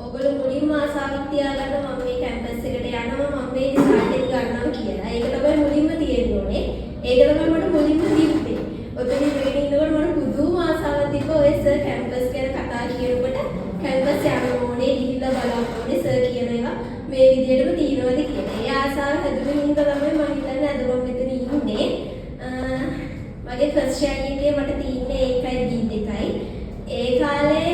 ඕගොල්ලෝ මුලින්ම ආසාවක් තියාගන්න මම මේ කැම්පස් එකට යනවා මම මේ රිසල්ට් එක ගන්නවා කියලා. ඒක තමයි මුලින්ම තියෙන්න ඕනේ. ඒක තමයි මට මුලින්ම තිබ්බේ. ඔතන ඉඳගෙන ඉන්නකොට මට පුදුම ආසාවක් තිබ්බා ඔය සර් කැම්පස් ගැන කතා කියනකොට කැම්පස් යන්න ඕනේ ගිහිල්ලා බලන්න ඕනේ සර් කියන ඒවා මේ විදිහටම තියෙනවද කියලා. ඒ ආසාව හැදුනේ හින්දා තමයි මම හිතන්නේ අද මම මෙතන ඉන්නේ. මගේ ෆස්ට් ඉයර් එකේ මට තියෙන්නේ ඒකයි B2යි. ඒ කාලේ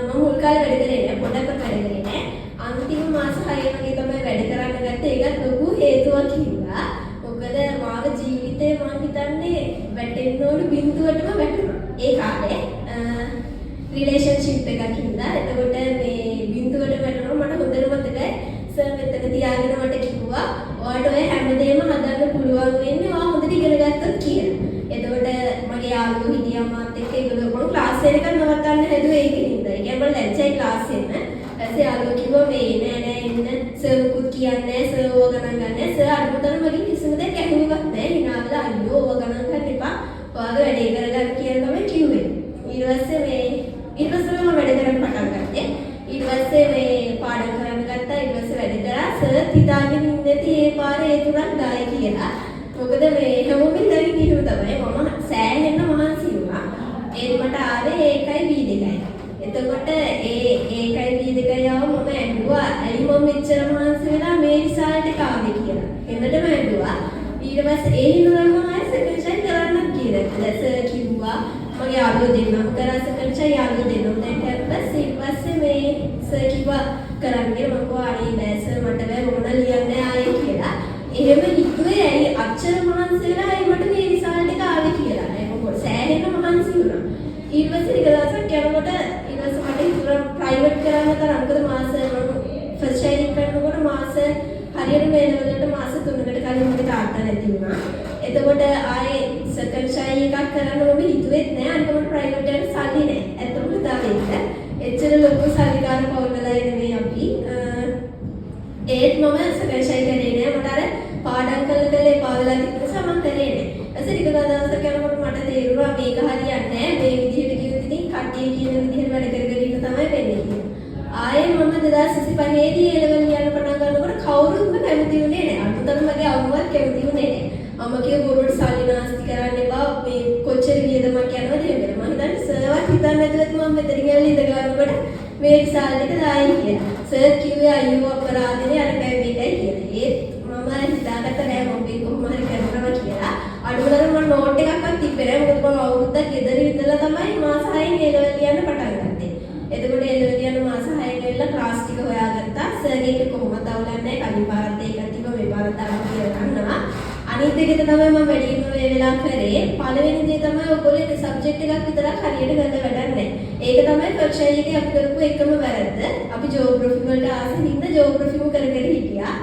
මම මුල් කාලේ වැඩ කරේ නෑ පොඩක් වැඩ කරේ නෑ. අන්තිම මාස 6 වගේ තමයි වැඩ කරන්න ගත්තේ. ඒකත් ලොකු හේතුවක් හින්දා. මොකද මාගේ ජීවිතේ මම හිතන්නේ වැටෙන්න ඕන බිඳුවටම වැටුණා. ඒ කාලේ රිලේෂන්ෂිප් එකක් හින්දා. එතකොට මේ බිඳුවට වැටුණා මට හොඳට මතකයි. සර් මෙතන තියාගෙන මට කිව්වා ඔයාලට ඔය හැමදේම හදන්න පුළුවන් වෙන්නේ ඔයා හොඳට ඉගෙන ගත්තොත් කියලා. එතකොට මගේ යාළුවෝ හිටියා මාත් එක්ක ඒගොල්ලෝ මොන ක්ලාස් එකක් නවත්තන්න හැදුවේ ඒකින්ද. ඒ කියන්නේ මම ලැජ්ජයි ක්ලාස් එන්න. ඊපස්සේ යාළුවෝ කිව්වා මේ නෑ එන්න සර් මුකුත් කියන්නේ සර් ඕව ගණන් ගන්න. සර් අනුතරම මගෙන් කිසිම දෙයක් ඇහුණේවත් නෑ. හිනාවලා අයියෝ ඕව ගණන් ගන්න එපා. ඔයාගේ වැඩේ කරගන්න කියලා තමයි කිව්වේ. ඊට පස්සේ මම වැඩ කරන්න පටන් ගත්තේ. ඊට පස්සේ මේ පාඩම් කරන්න ගත්තා. ඊට පස්සේ වැඩ කරා. සර් හිතාගෙන ඉඳී ඒ පාරේ ඒ තුනක් දායි කියලා. මොකද මේ හැමෝම ඉඳන් කිව්ව තමයි මම සෑහෙන්න මහන්සි වුණා. ඒත් මට ආවේ ඒකයි B2යි. එතකොට ඒකයි B2යි ආව මම ඇඬුවා. ඇයි මම මෙච්චර මහන්සි වෙලා මේ රිසල්ට් එක ආවේ කියලා. එන්නටම ඇඬුවා. ඊට පස්සේ ඒ හින්දා මම ආයෙ සෙකන්ඩ් කරන්න කියලා. සර් කිව්වා මගේ යාළුවෝ දෙන්නම් කරා සෙකන්ඩ් යාළුවෝ දෙන්නම් දැන් කැම්පස් ඊට පස්සේ මේ සර් කිව්වා කරන්නේ මම කිව්වා අනේ බෑ සර් මට බෑ මොන ලියන්නේ ආයේ කියලා. එහෙම හිතුවේ ඇයි අච්චර මහන්සි වෙලා ඇයි මට මේ රිසල්ට් එක ආවේ කියලා. ඒක මොකද සෑහෙන්න මහන්සි වුණා. ඊට පස්සේ ටික දවසක් යනකොට ඊට පස්සේ මට ඉතුරු ප්‍රයිවට් කරන්න තරම් මොකද මාස ෆස්ට් ඉයර් එක කරනකොට මාස හරියට මේ ලෙවලට මාස 3කට කලින් මට තාත්තා නැති වුණා. එතකොට ආයේ සෙකන්ඩ් ෂයි එකක් කරන්න මම හිතුවෙත් නෑ අනිත් ප්‍රයිවට් එකට සල්ලි නෑ. ඇත්තම කතාව ඒක. එච්චර ලොකු සල්ලිකාර පවුලලා නෙමෙයි අපි. ඒත් මම සෙකන්ඩ් ෂයි කරේ නෑ. මට අර පාඩම් කළේ පාවලා තිබුණ නිසා මම කරේ නෑ. ඊට ටික දවසක් යනකොට මට තේරුණා මේක හරියන්නේ නෑ. මේ විදිහට කිව්වොත් ඉතින් කට්ටිය කියන විදිහට වැඩ කරගෙන ඉන්න තමයි වෙන්නේ කියලා. ආයේ මම 2025 දී ඒ ලෙවල් යන පටන් ගන්නකොට කවුරුත්ම කැමති වුණේ නෑ. අනුතම මගේ අම්මවත් කැමති වුණේ නෑ. අම්මා කිව්ව බොරුවට සල්ලි නාස්ති කරන්න එපා. මේ කොච්චර වියදමක් යනවද කියලා. මම හිතන්නේ සර්වත් හිතන්නේ නැතුව මම මෙතන ගිහලා ඉඳ ගන්නකොට මේ රිසල්ට් එක දායි කියලා. සර් කිව්වේ අයියෝ අපරාධනේ අරකයි මේකයි කියලා. ඒත් මම හිතාගත්ත නෑ මම මේක කොහොම හරි කරනවා කියලා. අඩුවලම මම නෝට් එකක්වත් තිබ්බේ නෑ. මොකද මම අවුරුද්දක් ගෙදර ඉඳලා තමයි මාස 6න් ඒ ලෙවල් යන්න පටන් ගත්තේ. එතකොට ඒ ලෙවල් යන මාස 6 ගෙවිලා ක්ලාස් ටික හොයාගත්තා. සර්ගේ එක කොහොමද අවුලන්නේ කලින් පාරත් ඒකත් තිබ්බ මේ පාරත් අරන් කියලා ගන්නවා. අනිත් එක තමයි මම වැඩිම මේ වෙලා කරේ. පළවෙනි දේ තමයි ඔයගොල්ලෝ සබ්ජෙක්ට් එකක් විතරක් හරියට ගන්න වැඩක් නැහැ. ඒක තමයි ෆස්ට් ඉයර් එකේ අපි කරපු එකම වැරද්ද. අපි ජියෝග්‍රැෆි වලට ආසෙ හින්දා ජියෝග්‍රැෆිම කර හිටියා.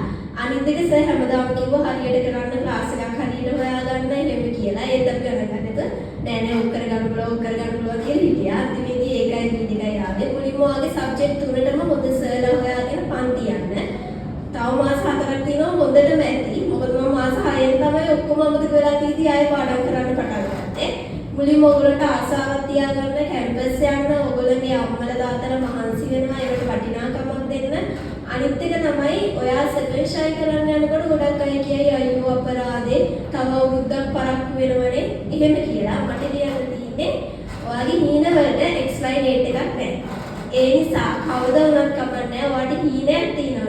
අනිත් එක සර් හැමදාම කිව්වා හරියට කරන්න ක්ලාස් එකක් හරියට හොයාගන්න එහෙම කියලා. ඒත් අපි කරගන්නද නෑ නෑ ඔක් කරගන්න පුළුවන් කියලා හිටියා. අන්තිමේදී ඒකයි B2යි ආවේ. මුලින්ම ආගේ සබ්ජෙක්ට් තුනටම හොඳ සර්ලා හොයාගෙන පන්ති යන්න. තව මාස 4ක් තියෙනවා හොඳටම ඇති. මොකද මම මාස 6න් තමයි ඔක්කොම අමතක වෙලා තියෙදි ආයෙ පාඩම් කරන්න පටන් ගත්තේ. මුලින්ම ඔයගොල්ලන්ට ආසාවක් තියාගන්න කැම්පස් යන්න ඔයගොල්ලන්ගේ අම්මලා තාත්තලා මහන්සි වෙනවා ඒකට වටිනාකමක් දෙන්න. අනිත් එක තමයි ඔයා සෙකන්ඩ් ෂයි කරන්න යනකොට ගොඩක් අය කියයි අයියෝ අපරාධේ තව අවුරුද්දක් පරක්කු වෙනවනේ එහෙම කියලා. මට කියන්න තියෙන්නේ ඔයාගේ හීන වලට එක්ස්පයර් ඩේට් එකක් නැහැ. ඒ නිසා කවදා වුණත් කමක් නැහැ. ඔයාට හීනයක් තියෙනවා